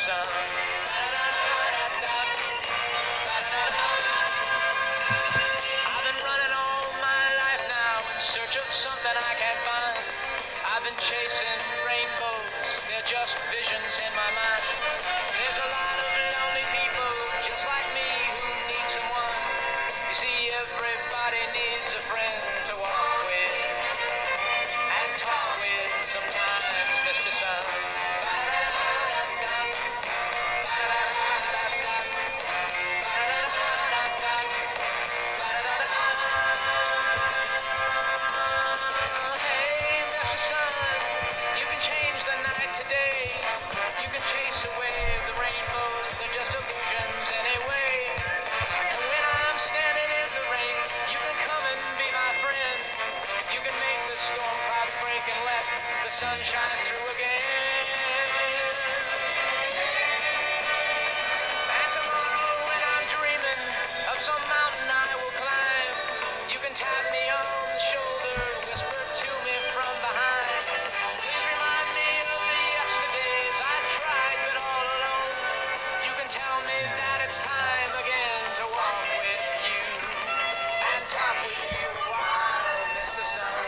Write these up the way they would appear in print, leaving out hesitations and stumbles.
Sun. I've been running all my life now in search of something I can't find. I've been chasing rainbows, they're just visions in my mind. There's a lot of lonely people just like me who need someone. You see, everybody needs a friend to walk with and talk with sometimes, Mr. Sun. Hey, Mr. Sun, you can change the night today. You can chase away the rainbows, they're just illusions anyway. And when I'm standing in the rain, you can come and be my friend. You can make the storm clouds break and let the sun shine through again. And tomorrow when I'm dreaming of some mountain I will climb, you can tap me on the shoulder, whisper to me from behind. Please remind me of the yesterdays I tried but all alone. You can tell me that it's time again to walk with you and talk with you a while, Mr. Sun.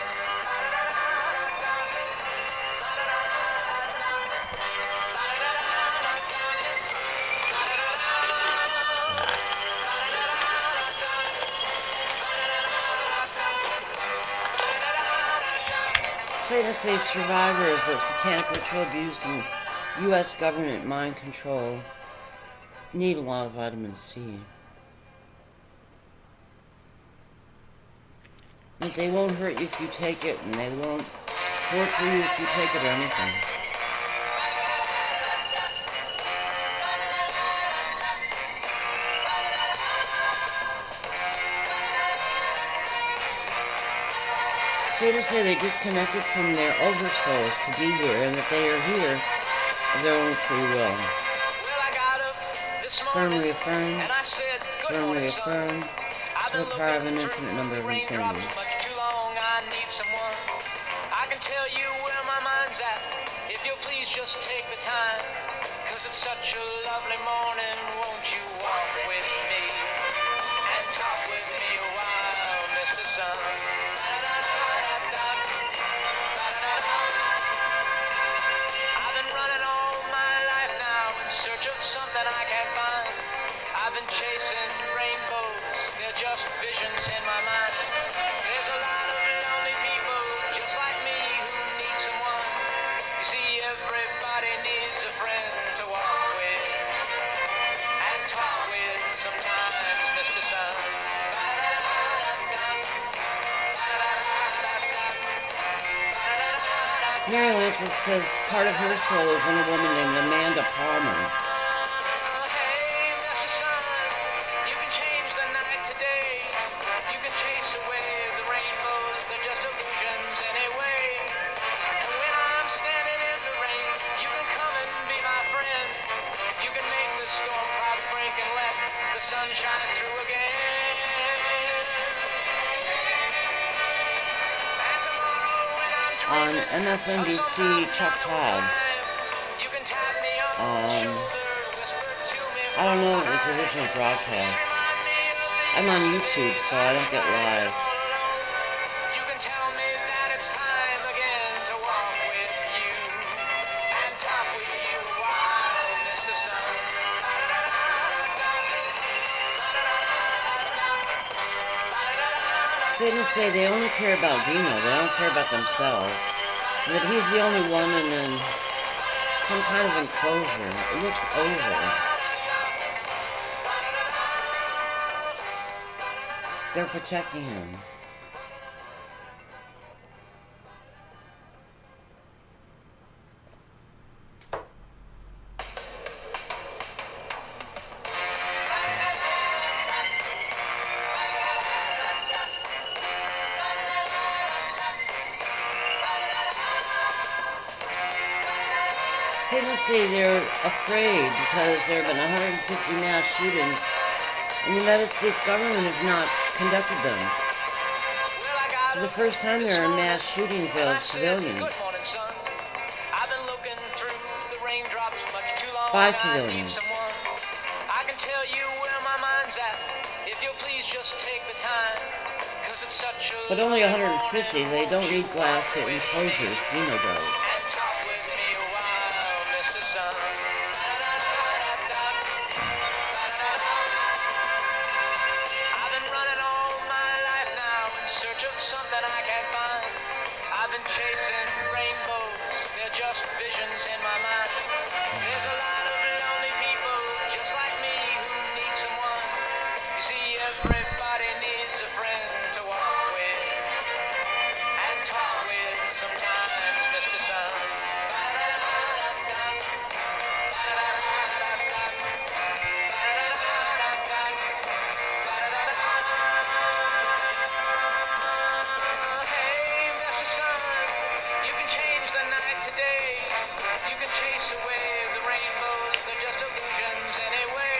Say survivors of satanic ritual abuse and U.S. government mind control need a lot of vitamin C. But they won't hurt you if you take it, and they won't torture you if you take it or anything. They say they disconnected from their oversouls to be here, and that they are here of their own free will. Firmly affirmed, firmly affirmed, to the power of an infinite number of infinities. I can tell you where my mind's at, if you'll please just take the time, 'cause it's such a lovely morning, won't you walk with me and talk with me a while, Mr. Sun. I've been running all my life now in search of something I can't find. I've been chasing rainbows, they're just visions in my mind. There's a lot of lonely people just like me who need someone. You see, everybody needs a friend to walk with and talk with sometimes, Mr. Sun. Mary Lanford says part of her soul is in a woman named Amanda Palmer. Hey, Mr. Sun, you can change the night today. You can chase away the rainbows, they're just illusions anyway. And when I'm standing in the rain, you can come and be my friend. You can make the storm clouds break and let the sun shine through again. And tomorrow when I'm On dreaming MSNBC, Chuck Todd. you can tap me on the shoulder, whisper to me I don't know if it was originally broadcast. I'm on YouTube, so I don't get live. You can tell me that it's time again to walk with you and talk with you a while, Mr. Sun. Satanists say they only care about Dino, they don't care about themselves. And that he's the only one in some kind of enclosure. It looks oval. They're protecting him. Satanists say they're afraid because there have been 150 mass shootings and the United States government has not conducted them. For the first time there are mass shootings of civilians. Good morning, son. I've been looking looking through the raindrops much too long. Bye, I need civilians. someone. I can tell you where my mind's at. If you'll please just take the time. Cause it's such a But only lovely 150, morning. they don't Won't you need glass walk with enclosures, me Dino does. and talk with me a while, Mr. Sun. I've been running all my life now in search of something I can't find. I've been chasing rainbows, they're just visions in my mind. There's a lot of lonely people just like me who need someone. You see, everybody needs a friend to walk with and talk with sometimes, Mr. Sun. Hey, Mr. Sun, you can change the night today. You can chase away the rainbows, they're just illusions anyway.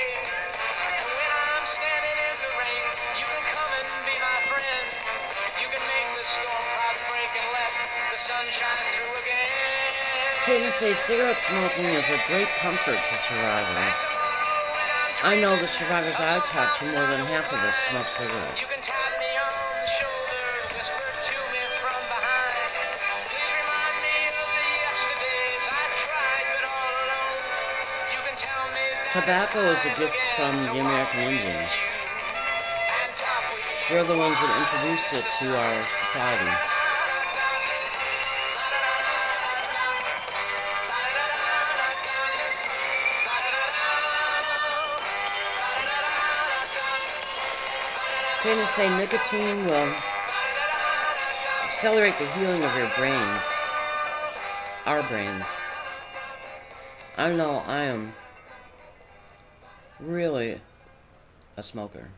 And when I'm standing in the rain, you can come and be my friend. You can make the storm clouds break and let the sun shine through again. Satan says cigarette smoking is a great comfort to survivors. I know the survivors I talk to, more than half of us smoke cigarettes. You can tap me on the shoulder, whisper to me from behind. Please remind me of the yesterdays I tried, but all alone. You can tell me that Tobacco is a gift from the American Indians. They're the ones that introduced it to our society. Scientists say nicotine will accelerate the healing of your brains. Our brains. I know I am really a smoker.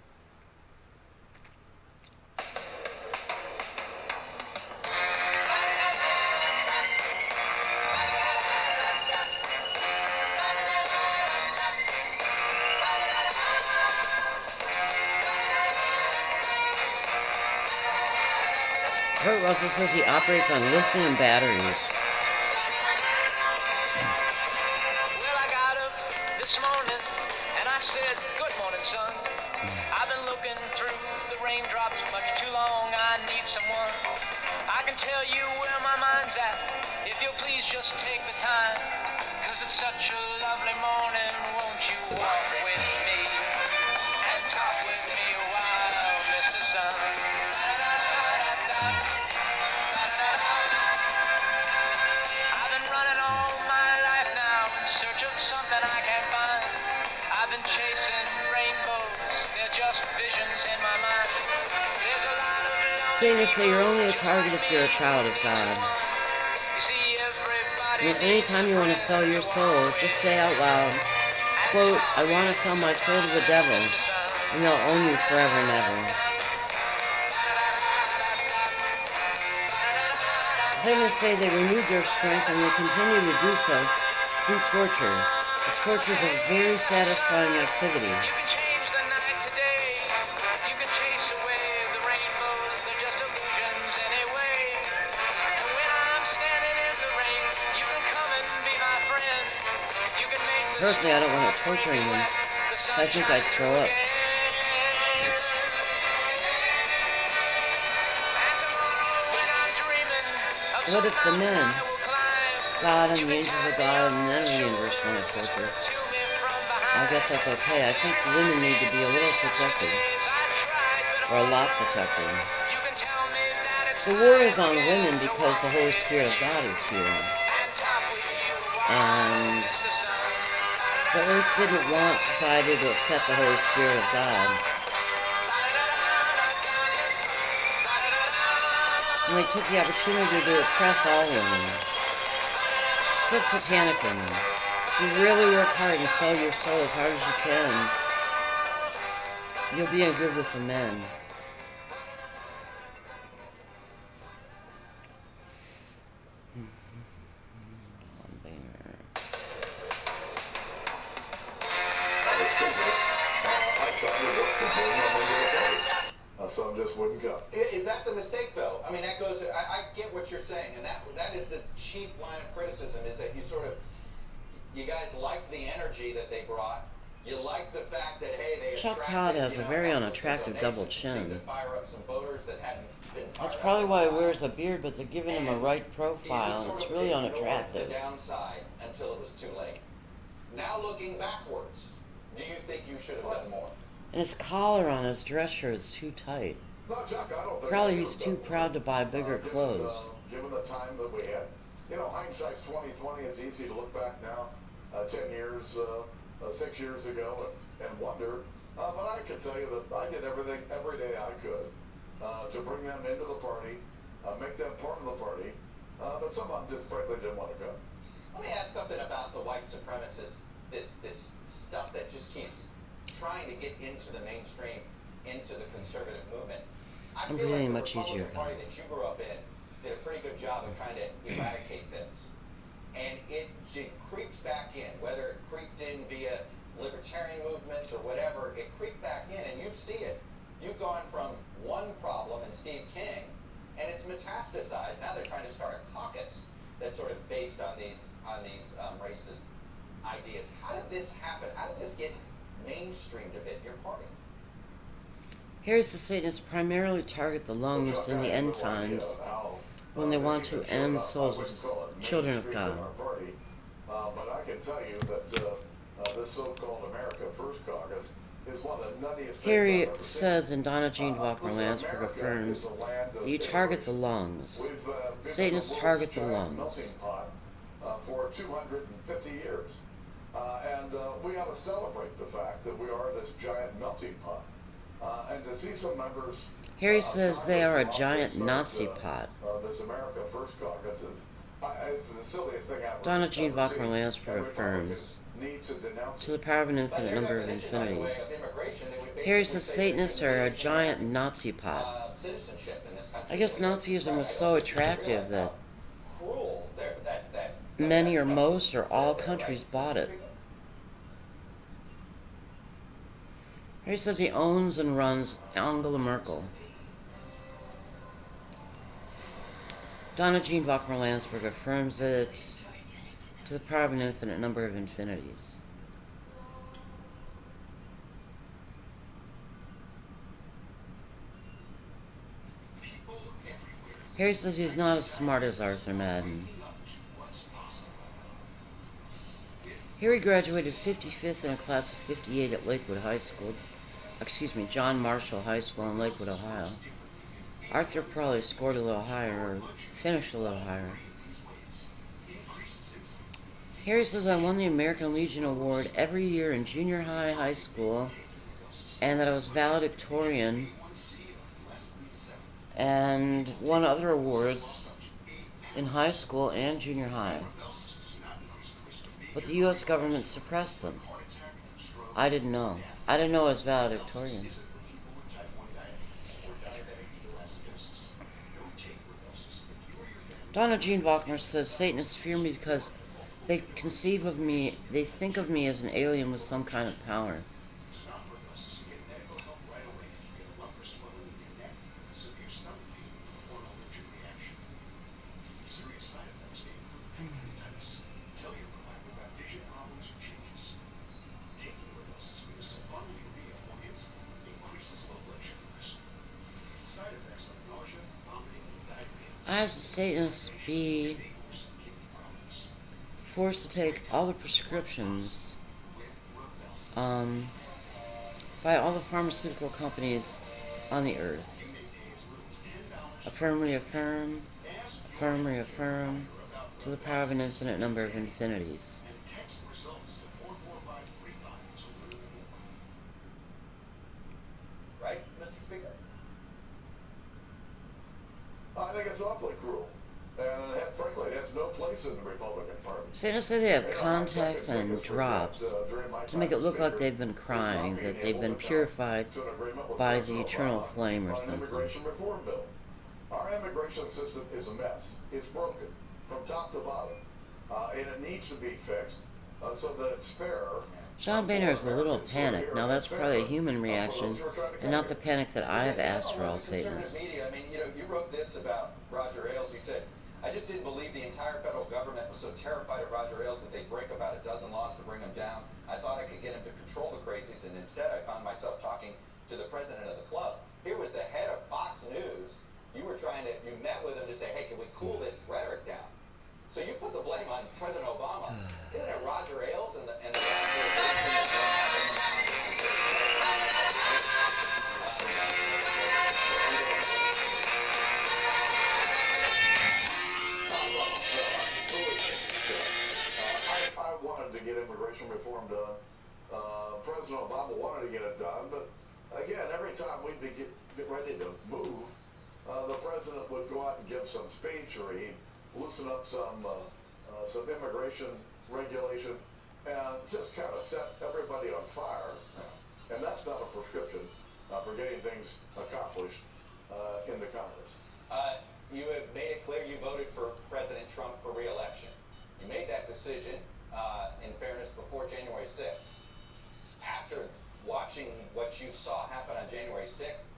Kurt Russell says he operates on lithium batteries. Well, I got up this morning and I said, good morning, son. I've been looking through the raindrops much too long. I need someone. I can tell you where my mind's at. If you'll please just take the time. Cause it's such a lovely morning. Won't you walk with me and talk with me a while, Mr. Sun? I've been running all my life now in search of something I can't find. I've been chasing rainbows, they're just visions in my mind. There's a lot of Scientists say you're only a target if you're a child of God. you see everybody. And anytime you want to sell your soul, just say out loud, quote, I want to sell my soul to the devil, and they'll own you forever and ever. Scientists say they renewed their strength and they continue to do so through torture. The torture is a very satisfying activity. You can change the night today. You can chase away the rainbows, they're just illusions anyway. And when I'm standing in the rain, you can come and be my friend. You can make the Personally, I don't want to torture anyone. I think I'd throw up. What if the men, God and the angels of God and the end of the universe want to torture? I guess that's okay. I think women need to be a little protected. Or a lot protected. The war is on women because the Holy Spirit of God is here. And the earth didn't want society to accept the Holy Spirit of God. And they took the opportunity to oppress all women. Except satanic women. If you really work hard and sell your soul as hard as you can, you'll be in good with the men. some just wouldn't come. Is that the mistake, though? I mean, that goes. I get what you're saying, and that is the chief line of criticism: is that you guys like the energy that they brought. You like the fact that hey, they Chuck Todd has a very unattractive double chin. That's probably why he wears a beard, but they're giving him a right profile, and it's really unattractive. The downside until it was too late. Now looking backwards, do you think you should have done more? And his collar on his dress shirt is too tight. No, Chuck, I don't think Probably he's too proud to buy bigger clothes. Given the time that we had, hindsight's 20/20. It's easy to look back now, 10 years, 6 years ago, and wonder. But I can tell you that I did everything every day I could to bring them into the party, make them part of the party. But some of them just frankly didn't want to come. Let me ask something about the white supremacists. This stuff that just keeps trying to get into the mainstream, into the conservative movement. I feel like the Republican Party that you grew up in did a pretty good job of trying to eradicate this. And it creeped back in, whether it creeped in via libertarian movements or whatever, it creeped back in, and you see it. You've gone from one problem in Steve King, and it's metastasized. Now they're trying to start a caucus that's sort of based on these racist ideas. How did this happen? How did this get mainstreamed a bit in your party? Harry's the Satanists primarily target the lungs in the end times when they want to end the souls of children of God. But I can tell you that this so-called America First caucus is one of the nuttiest Harry things I've ever says, seen. and Donna Jean Walker-Lansberg affirms, that you target the lungs. Satanists target the lungs. For 250 years. And we ought to celebrate the fact that we are this giant melting pot. And to see some members... Harry says they are a giant Nazi pot. This America First caucus is the silliest thing I've Donna Jean ever seen. Walker-Lansberg affirms, Need to denounce to the power of an infinite number of infinities. Harry says Satanists are a giant Nazi pot. I guess Nazism was so attractive that many or most or all countries bought it. Harry says he owns and runs Angela Merkel. Donna Jean Walker-Lansberg affirms that it's to the power of an infinite number of infinities. Harry says he's not as smart as Arthur Madden. Harry graduated 55th in a class of 58 at Lakewood High School. John Marshall High School in Lakewood, Ohio. Arthur probably scored a little higher, or finished a little higher. Harry says I won the American Legion Award every year in junior high, high school, and that I was valedictorian, and won other awards in high school and junior high. But the U.S. government suppressed them. I didn't know. I didn't know I was valedictorian. Donna Jean Walker says Satanists fear me because they conceive of me, they think of me as an alien with some kind of power. I, as a Satanist, be forced to take all the prescriptions by all the pharmaceutical companies on the earth. Affirm, reaffirm, affirm, reaffirm, to the power of an infinite number of infinities. Right, Mr. Speaker? I think it's awfully cruel. And frankly, it has no place in the Republican Party. Satanists say they have contacts and drops to make it look like they've been crying, that they've been purified by the eternal flame or something. Immigration reform bill. Our immigration system is a mess. It's broken from top to bottom. And it needs to be fixed so that it's fairer John Boehner is a little panicked. Now that's probably a human reaction, and not the panic that I have asked for all Satanists. Media, I mean, you wrote this about Roger Ailes. You said, I just didn't believe the entire federal government was so terrified of Roger Ailes that they'd break about a dozen laws to bring him down. I thought I could get him to control the crazies, and instead I found myself talking to the president of the club. Here was the head of Fox News. You met with him to say, hey, can we cool this rhetoric down? So you put the blame on President Obama. Isn't it Roger Ailes and the I wanted to get immigration reform done. President Obama wanted to get it done, but again, every time we'd get ready to move, the president would go out and give some speech, or he'd loosen up some immigration regulation, and just kind of set everybody on fire. And that's not a prescription for getting things accomplished in the Congress. You have made it clear you voted for President Trump for re-election. You made that decision, in fairness, before January 6th. After watching what you saw happen on January 6th,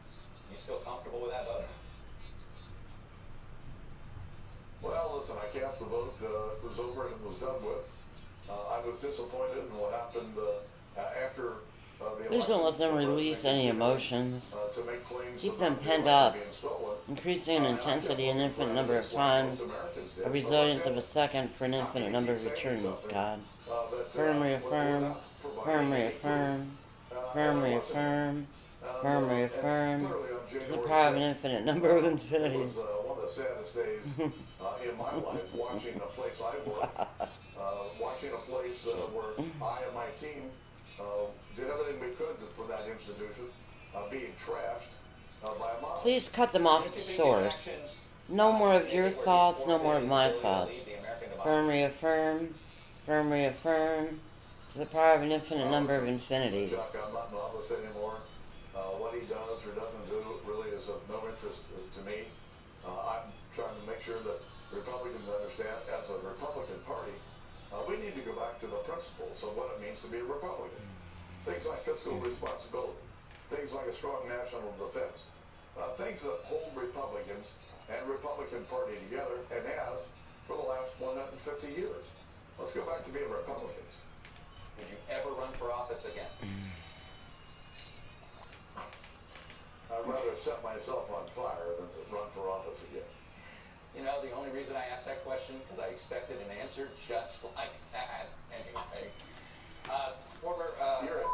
you still comfortable with that vote? Well, listen, I cast the vote, it was over and it was done with. I was disappointed in what happened after the election. Please don't let them release any emotions. To make claims Keep about them the penned election up, being stolen. increasing in intensity an infinite number of times, a resilience of a second for an infinite number of returns, God. Firm reaffirm, firm reaffirm, firm reaffirm, firm reaffirm, to the power of an infinite number of It infinities. was one of the saddest days in my life, watching a place I worked, watching a place where I and my team did everything we could for that institution, being trashed by a mob. Please cut them off at the source. No more of your thoughts, no more of my thoughts. Firm reaffirm, to the power of an infinite number of infinities. Chuck, I'm not in office anymore. What he does or doesn't do really is of no interest to me. I'm trying to make sure that Republicans understand, as a Republican Party, we need to go back to the principles of what it means to be a Republican. Things like fiscal responsibility, things like a strong national defense, things that hold Republicans and Republican Party together, and has for the last 150 years. Let's go back to being Republicans. Would you ever run for office again? I'd rather set myself on fire than to run for office again. You know, the only reason I asked that question, because I expected an answer just like that. Anyway, You're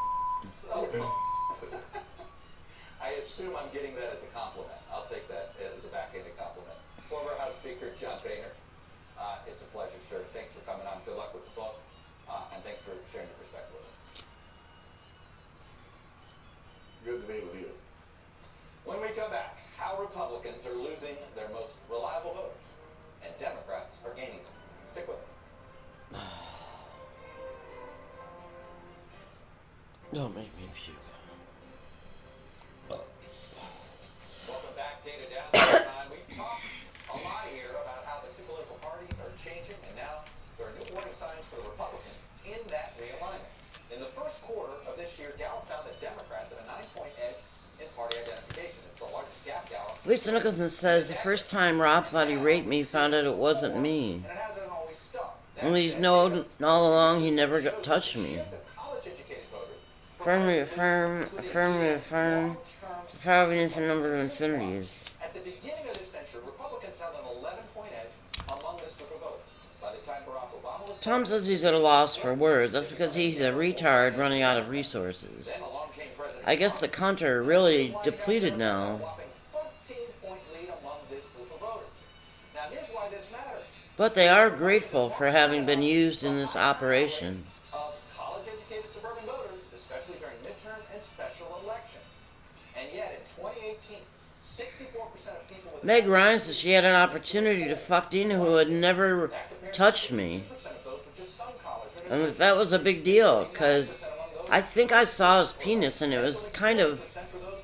I assume I'm getting that as a compliment. I'll take that as a backhanded compliment. Former House Speaker John Boehner, it's a pleasure, sir. Thanks for coming on. Good luck with the book, and thanks for sharing your perspective with us. good to be with you. When we come back, how Republicans are losing their most reliable voters, and Democrats are gaining them. Stick with us. Don't make me puke. Welcome back, Data Down. We've talked a lot here about how the two political parties are changing, and now there are new warning signs for the Republicans in that realignment. In the first quarter of this year, Gallup found that Democrats had a 9-point edge in party identification. It's the largest gap Gallup. Lisa Nicholson says, the first time Rob thought he raped me, found out it wasn't me. And it hasn't always stuck. Only he's known all along he never got touched me. Firm reaffirm, the power of an infinite number of infinities. At the beginning of this century, Republicans held an 11-point edge among this group of voters. By the time Barack Obama was Tom says he's at a loss for words. That's because he's a retard running out of resources. then along came President I guess the counter are really depleted now. 14-point lead among this group of voters. Now here's why this matters. But they are grateful for having been used in this operation. Of college-educated suburban voters, especially during midterm and special elections. And yet in 2018, 64% of people with Meg Ryan says she had an opportunity to fuck Dina who had never touched me. 2% of those with just some college And that was a big deal, because I think I saw his penis and it was kind of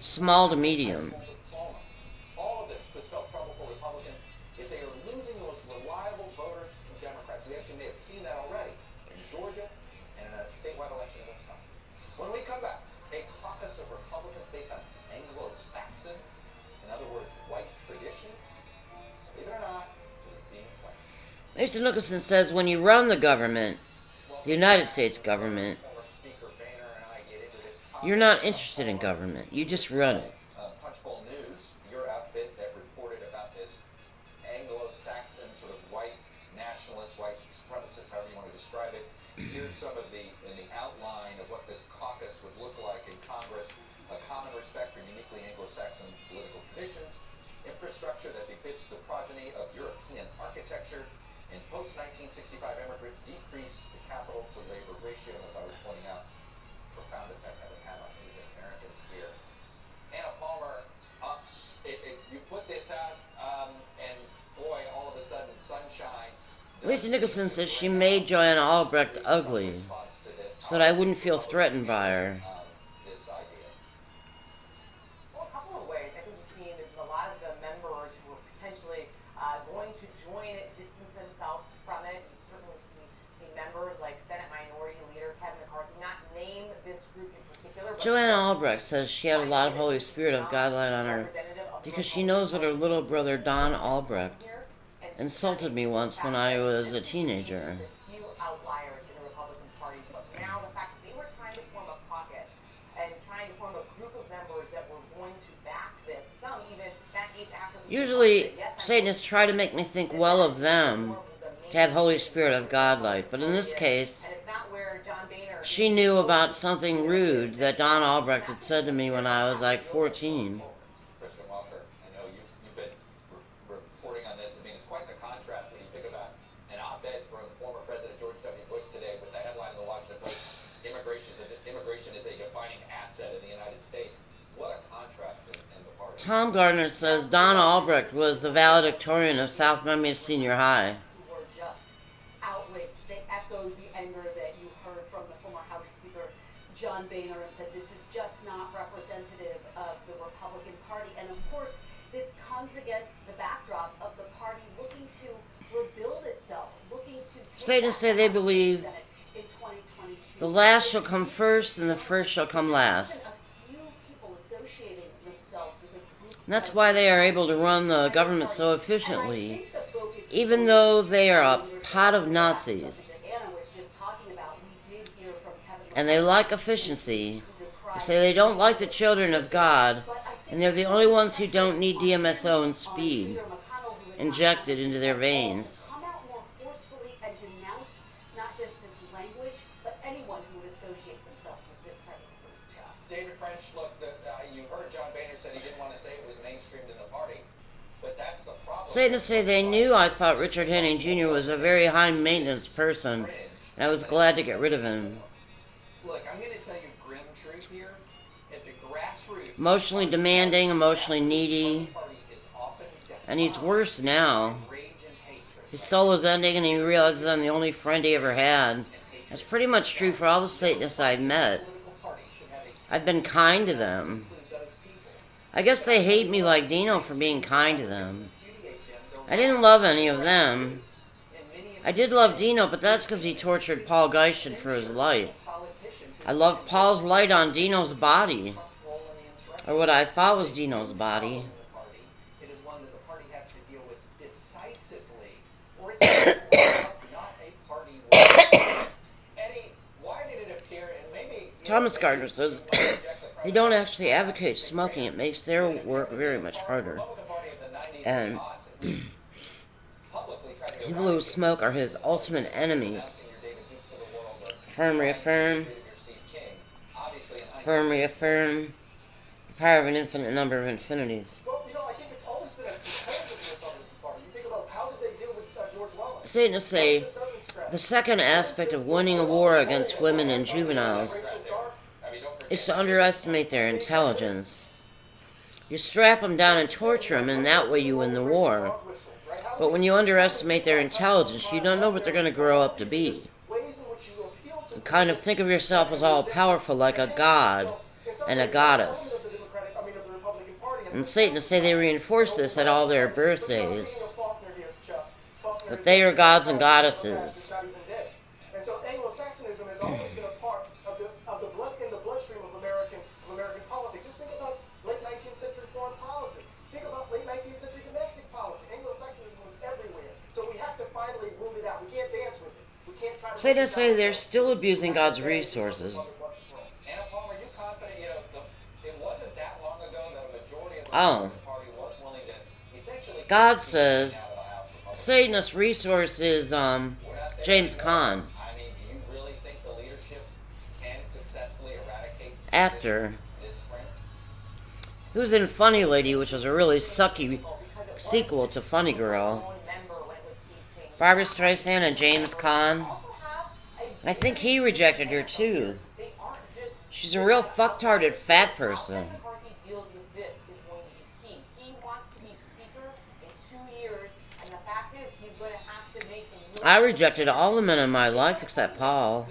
small to medium. All of this could spell trouble for Republicans if they are losing the most reliable voters to Democrats. We actually may have seen that already in Georgia and in a statewide election election in Wisconsin. When we come back, a caucus of Republicans based on Anglo-Saxon, in other words, white traditions, believe it or not, is being planned. Mr. Nicholson says when you run the government, the United States government, Former Speaker Boehner and I get into this topic. you're not interested in government. You just run it. Punchbowl News, your outfit that reported about this Anglo-Saxon sort of white nationalist, white supremacist, however you want to describe it. Here's some of the outline of what this caucus would look like in Congress: a common respect for uniquely Anglo-Saxon political traditions, infrastructure that befits the progeny of European architecture, and post-1965 immigrants decrease the capital to labor ratio, as I was pointing out. Profound effect that would have on Asian Americans here. Anna Palmer, you put this out, and boy, all of a sudden, sunshine. Lisa Nicholson says she made Joanna Albrecht ugly so that I wouldn't feel threatened by her. This idea. Well, a couple of ways. I think we've seen a lot of the members who are potentially going to join it distance themselves from it. You've certainly seen members like Senate Minority Leader Kevin McCarthy not name this group in particular. Joanna Albrecht says she had a lot of Holy Spirit of God light on her because she knows that her little brother Don Albrecht insulted me once when I was a teenager. Few outliers in the Republican Party, but now the fact that they were trying to form a caucus and trying to form a group of members that were going to back this, some even decades after. Usually, Satanists try to make me think well of them to have Holy Spirit of God light, but in this case, And it's not where John Boehner. she knew about something rude that Don Albrecht had said to me when I was like 14. Kristen Walker, I know you've been reporting on this. I mean, it's quite the contrast when you think about an op-ed from former President George W. Bush today with the headline in the Washington Post: Immigration is a defining asset in the United States. What a contrast in the party. Tom Gardner says Don Albrecht was the valedictorian of South Miami Senior High. Who were just outraged. They echoed the anger that you heard from the former House Speaker John Boehner and said this is just not representative of the Republican Party. And of course, this comes against the backdrop of the party looking to rebuild itself, looking to Satanists say they believe in 2022. the last shall come first and the first shall come last. A few people associating themselves with a group. And that's why they are able to run the government so efficiently, even though they are a pot of Nazis. And they like efficiency. They say they don't like the children of God, and they're the only ones who don't need DMSO and speed injected into their veins. Come out more forcefully and denounce not just this language, but anyone who would associate themselves with this type of group. David French, look, you heard John Boehner said he didn't want to say it was mainstreamed in the party, but that's the problem. Satanists say they knew I thought Richard Henning Jr. was a very high-maintenance person, and I was glad to get rid of him. Look, I'm going to tell you grim truth here. At the grassroots, Emotionally demanding, emotionally needy, the party is often and he's worse now. rage and hatred. His soul is ending and he realizes I'm the only friend he ever had. That's pretty much true for all the Satanists I've met. Political party should have a I've been kind to them. include those people. I guess they hate me like Dino for being kind to them. Repudiate them. I didn't love any of them. And many of I did love Dino, but that's because he tortured Paul Geishan for his light. politicians who I loved Paul's light on Dino's body, role in the insurrection or what I thought was Dino's body. in the party. It is one that the party has to deal with decisively, or it's not a party war. Eddie, why did it appear, and maybe Thomas Gardner says they don't actually advocate smoking. It makes their work very much harder. And people who smoke are his ultimate enemies. Affirm, reaffirm. Affirm, reaffirm. The power of an infinite number of infinities. Well, I think it's always been a competitive in the Republican Party. You think about how did they deal with George Wallace? Satanists say the second aspect of winning a war against women and juveniles is to underestimate their intelligence. You strap them down and torture them, and that way you win the war. But when you underestimate their intelligence, you don't know what they're going to grow up to be. You kind of think of yourself as all-powerful like a god and a goddess. And Satanists say they reinforce this at all their birthdays, that they are gods and goddesses. And so Anglo-Saxonism has always been a part of the 19th century domestic policy. Anglo-Saxonism was everywhere. So we have to finally root it out. We can't dance with it. We can't try to... Say to say they're still abusing God's resources. Anna Palmer, are you confident, it wasn't that long ago that a majority of the Oh. Republican Party was willing to essentially... God says Satanist resource is James Caan, I mean, do you really think the leadership can successfully eradicate actor, this spring? who's in Funny Lady, which was a really sucky sequel to Funny Girl. Barbara Streisand and James Caan. And I think he rejected her too. She's a real fucktarded fat person. I rejected all the men in my life except Paul.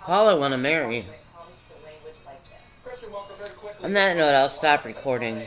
Paul I want to marry. Christian Walker, very quickly. On that note, I'll stop recording.